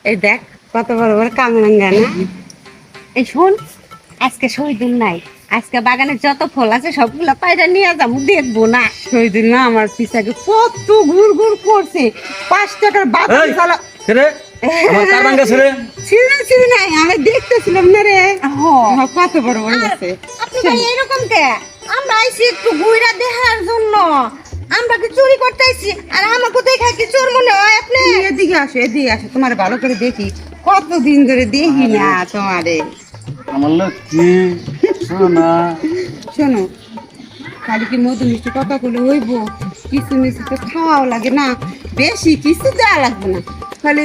এই দেখ কত বড় বড় কামরাঙ্গা না। এই শোন, আজকে শহীদুল নাই, আজকে বাগানে যত ফল আছে সবগুলা পায়রা নিয়ে যাবো, দেখবো না। শহীদুল না আমার পিছাকে কত ঘুর ঘুর করছে, 5 টাকার বাদাম এই, চালা। কে রে? আমার কারবাঙ্গা ছেড়ে। ছিঁড়ে নাই, আমি দেখতেছিলাম না রে। কত বড় বড় আছে। আপনি ভাই এরকম কে? আমরা আইছি একটু ঘুইরা দেখার জন্য। আমরা কি চুরি করতে আইছি? আর আমাকে দেখে কি চোর মনে হয় আপনি? এদিকে আসো, এদিকে আসো, তোমার ভালো করে দেখি, কতদিন ধরে দেখি না তোমারে। আমার লক্ষ্মী সোনা। শোনো, খালি কি মধু মিষ্টি কথা বলে হইব? কিছু মিষ্টি তো খাওয়াও লাগে না, বেশি কিছু দেওয়া লাগবে না, খালি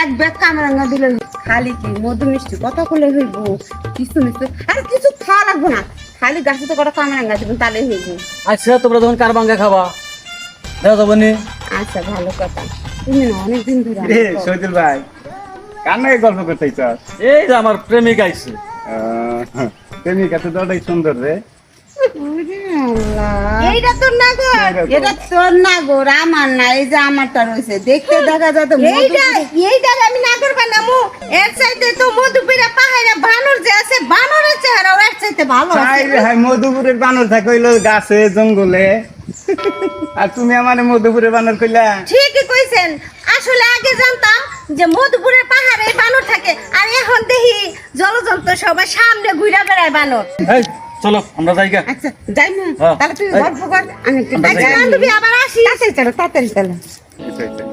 এক ব্যাগ কামরাঙ্গা দিলে খালি কি মধু মিষ্টি কথা বলে হইব? কিছু মিষ্টি আর কিছু খাওয়া লাগবে না, খালি গাছে তো কটা কামরাঙ্গা দিবেন তাহলে হইব। আচ্ছা তোমরা যখন কারবাঙ্গা খাবা দেওয়া যাবো নি? আচ্ছা ভালো কথা, তুমি না অনেকদিন ধরে রে আমাকে কও। শহীদুল ভাই, কার নাকি গল্প করতে চাস? এই যে আমার প্রেমিক আইছে। প্রেমিকা তো দলটাই সুন্দর রে। ওরে আল্লাহ, এইটা তো নাগর। এটা তোর না গো, আমার না, এই যে আমারটা রয়েছে, দেখতে দেখা যায় তো এইটা এইটা আমি নাগর বানামু। এর চাইতে তো মধুপুরা পাহাড়ে বানর যে আছে, বানরের চেহারা ওর চাইতে ভালো চাই আছে। রে হাই, মধুপুরের বানর থাকে হইলো গাছে জঙ্গলে, আর তুমি আমার মধুপুরের বানর কইলা। ঠিকই কইছেন। আসলে আগে জানতাম যে মধুপুরের পাহাড়ে বানর থাকে, আর এখন দেখি জলজন্ত সবাই সামনে ঘুরে বেড়ায় বানর। এই চলো আমরা যাই গা। আচ্ছা যাই না, হ্যাঁ। তাহলে তুই এই, গল্প কর, আমি একটু আমরা বাজারে যাই। আনি। বান্ধবী আবার আসি। তাড়াতাড়ি চলো, তাড়াতাড়ি চলো। আচ্ছা, আচ্ছা।